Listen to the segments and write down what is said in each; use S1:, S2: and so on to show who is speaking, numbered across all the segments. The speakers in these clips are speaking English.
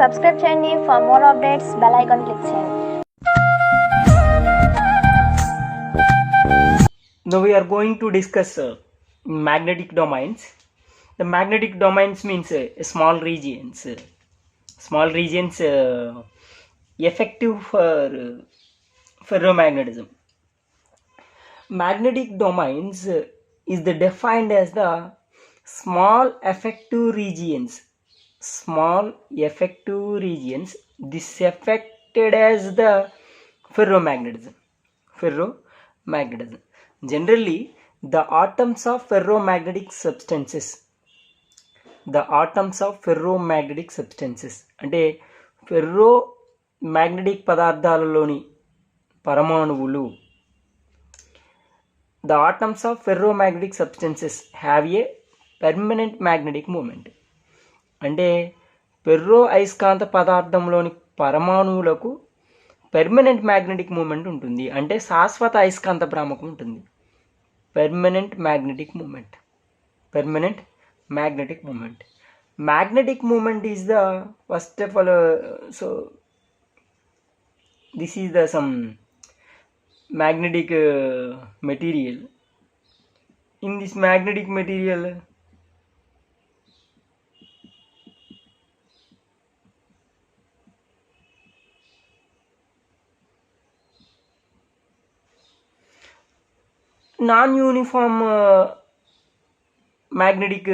S1: Subscribe చేయండి. For more updates bell icon click చేయండి.
S2: Now we are going to discuss magnetic domains. The magnetic domains means small regions. Small regions effective for ferromagnetism. Magnetic domains is defined as the small effective regions. Small effective regions. This affected as the ferromagnetism. Ferromagnetism. Generally, the atoms of ferromagnetic substances. The atoms of ferromagnetic substances. అంటే ferromagnetic పదార్థాలలోని పరమాణువులు. The atoms of ferromagnetic substances have a permanent magnetic moment. అంటే ferro అయస్కాంత పదార్థంలోని పరమాణువులకు permanent magnetic moment ఉంటుంది. అంటే శాశ్వత అయస్కాంత భ్రామకం ఉంటుంది. Permanent magnetic moment. Permanent magnetic moment. Magnetic moment is the first of all so this is the some magnetic material. In this magnetic material non-uniform magnetic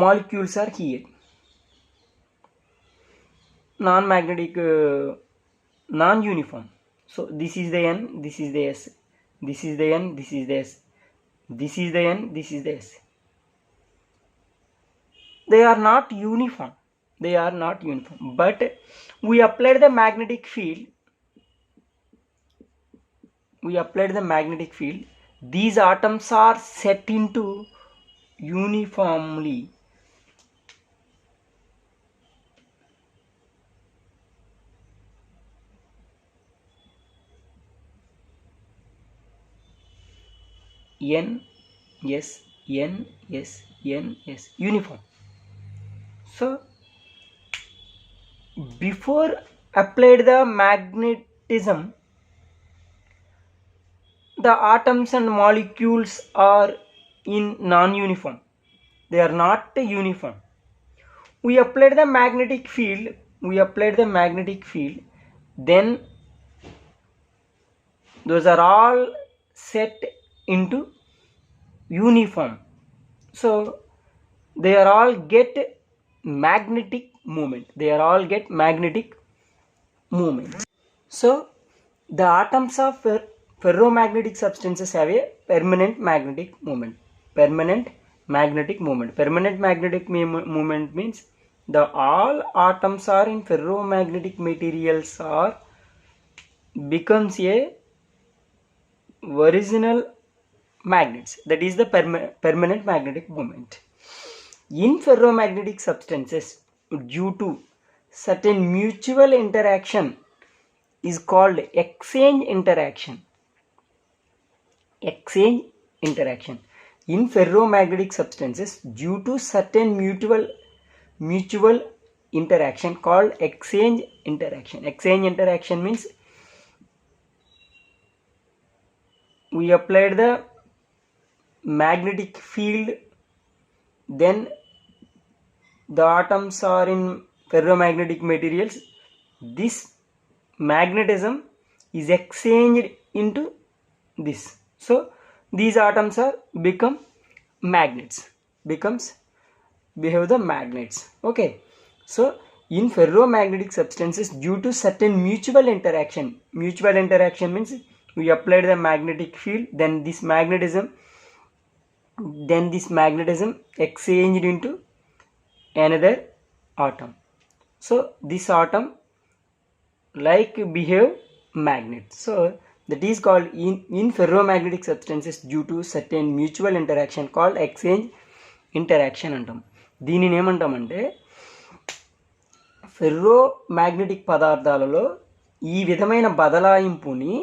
S2: molecules are here. Non-magnetic non-uniform. So this is the N, this is the S, this is the N, this is the S, this is the N, this is the S. They are not uniform. They are not uniform. But we applied the magnetic field. We applied the magnetic field. These atoms are set into uniformly. N S N S N S uniform. So before applied the magnetism, the atoms and molecules are in non-uniform. They are not uniform. We applied the magnetic field. We applied the magnetic field. Then those are all set into uniform. So they are all get magnetic movement. They are all get magnetic movement. So the atoms of ferromagnetic substances have a permanent magnetic moment. Permanent magnetic moment. Permanent magnetic moment means the all atoms are in ferromagnetic materials are becomes a original magnets. That is the permanent magnetic moment. In ferromagnetic substances, due to certain mutual interaction is called exchange interaction. Exchange interaction. In ferromagnetic substances, due to certain mutual interaction called exchange interaction. Exchange interaction means we applied the magnetic field, then the atoms are in ferromagnetic materials. This magnetism is exchanged into this. So these atoms are become magnets. Behave the magnets. Okay. So in ferromagnetic substances, due to certain mutual interaction means we applied the magnetic field, then this magnetism exchanged into another atom. So this atom like behave magnet. So that is called in ferromagnetic substances due to certain mutual interaction called exchange interaction అంటాం. దీనిని ఏమంటామంటే ferromagnetic పదార్థాలలో ఈ విధమైన బదలాయింపుని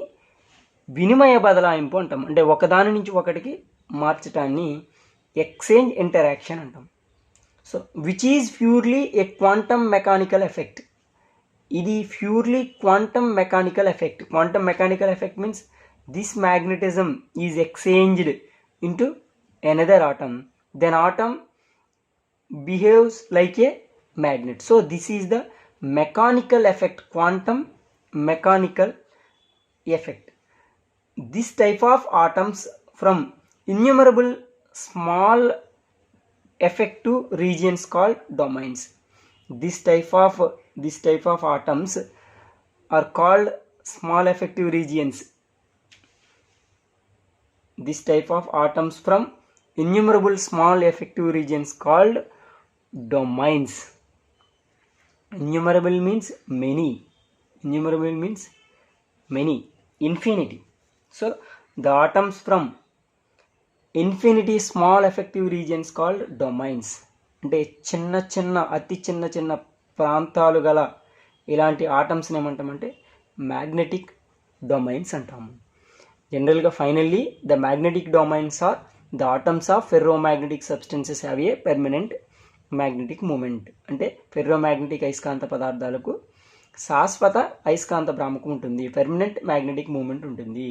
S2: వినిమయ బదలాయింపు అంటాం. అంటే ఒకదాని నుంచి ఒకటికి మార్చటాన్ని ఎక్స్చేంజ్ ఇంటరాక్షన్ అంటాం. So which is purely a quantum mechanical effect. ఇది purely quantum mechanical effect. Quantum mechanical effect means this magnetism is exchanged into another atom, then atom behaves like a magnet. So this is the mechanical effect, quantum mechanical effect. This type of atoms from innumerable small effective regions called domains. This type of atoms are called small effective regions. This type of atoms from innumerable small effective regions called domains. Innumerable means many. Innumerable means many, infinity. So the atoms from infinity small effective regions called domains. అంటే చిన్న చిన్న అతి చిన్న చిన్న ప్రాంతాలు గల ఇలాంటి ఆటమ్స్ని ఏమంటామంటే మ్యాగ్నెటిక్ డొమైన్స్ అంటాము. జనరల్గా finally the magnetic domains are the atoms of ferromagnetic substances have a permanent magnetic moment. అంటే ఫెర్రోమాగ్నెటిక్ అయస్కాంత పదార్థాలకు శాశ్వత అయస్కాంత భ్రామకం ఉంటుంది, పెర్మనెంట్ మ్యాగ్నెటిక్ మూమెంట్ ఉంటుంది.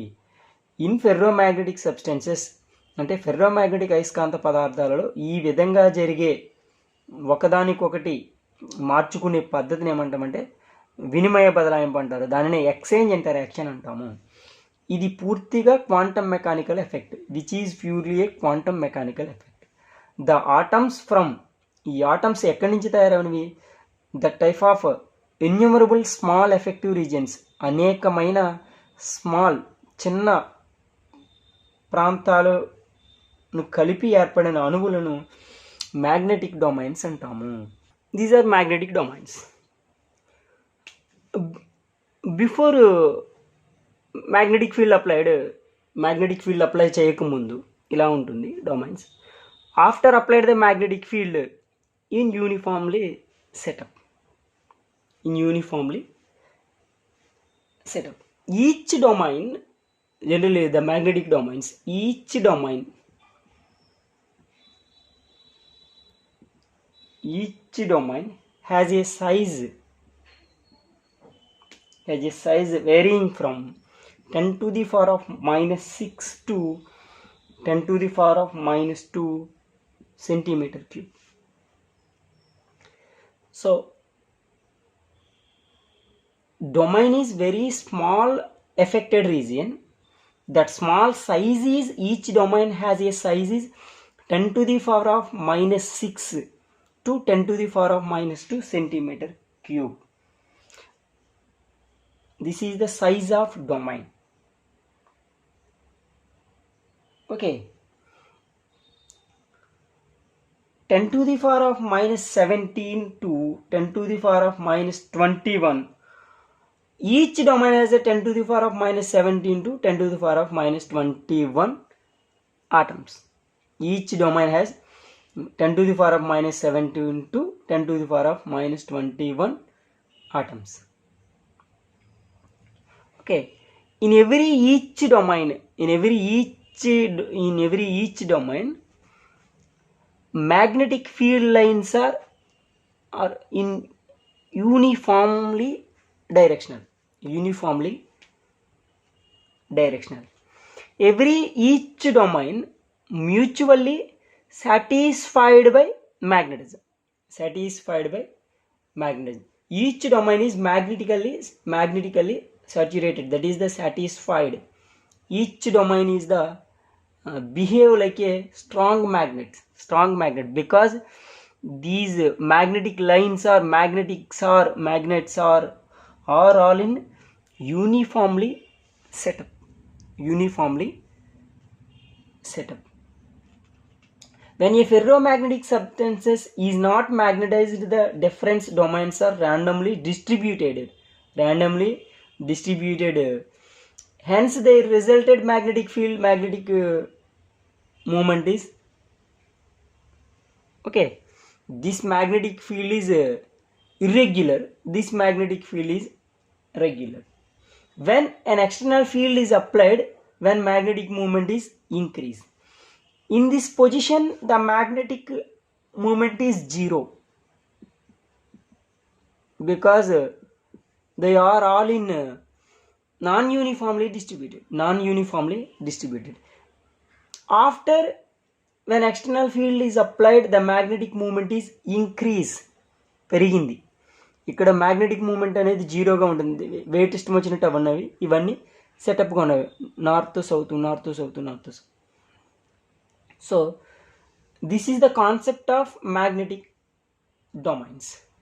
S2: ఇన్ ఫెర్రోమాగ్నెటిక్ సబ్స్టెన్సెస్ అంటే ఫెర్రోమాగ్నెటిక్ అయస్కాంత పదార్థాలలో ఈ విధంగా జరిగే ఒకదానికొకటి మార్చుకునే పద్ధతిని ఏమంటామంటే వినిమయ బదలాయింపు అంటారు. దానిని ఎక్స్చేంజ్ ఇంటరాక్షన్ అంటాము. ఇది పూర్తిగా quantum mechanical effect, which is purely a quantum mechanical effect. The atoms from, ఈ ఆటమ్స్ ఎక్కడి నుంచి తయారవనివి, the type of innumerable small effective regions, అనేకమైన స్మాల్ చిన్న ప్రాంతాలను కలిపి ఏర్పడిన అణువులను మ్యాగ్నెటిక్ డొమైన్స్ అంటాము. These are magnetic domains. Before magnetic field apply చేయకముందు ఇలా ఉంటుంది domains. After applied the magnetic field in uniformly set up. Each domain, generally the magnetic domains, each domain has a size varying from 10 to the power of minus 6 to 10 to the power of minus 2 centimeter cube. So domain is very small affected region. That small size is, each domain has a size is 10 to the power of minus 6 to 10 to the power of minus 2 centimeter cube. This is the size of domain. Okay. 10 to the power of minus 17 to 10 to the power of minus 21. Each domain has a 10 to the power of minus 17 to 10 to the power of minus 21 atoms. Each domain has 10 to the power of minus 17 to 10 to the power of minus 21 atoms. Okay. In every each domain, magnetic field lines are in uniformly directional. Each domain mutually satisfied by magnetism. Each domain is magnetically saturated, that is the satisfied. Each domain is the behave like a strong magnet because these magnetic lines or magnets are all in uniformly set up. When a ferromagnetic substance is not magnetized, the different domains are randomly distributed. Hence the resulted magnetic moment is okay. This magnetic field is irregular, this magnetic field is regular. When an external field is applied, when magnetic moment is increased, in this position the magnetic movement is zero because they are all in non-uniformly distributed. After when external field is applied, the magnetic movement is increase, పెరిగింది. ఇక్కడ magnetic moment అనేది జీరోగా ఉంటుంది. Wait ఇష్టం వచ్చినట్టు అవన్నవి ఇవన్నీ సెటప్గా ఉన్నవి, north south. So this is the concept of magnetic domains.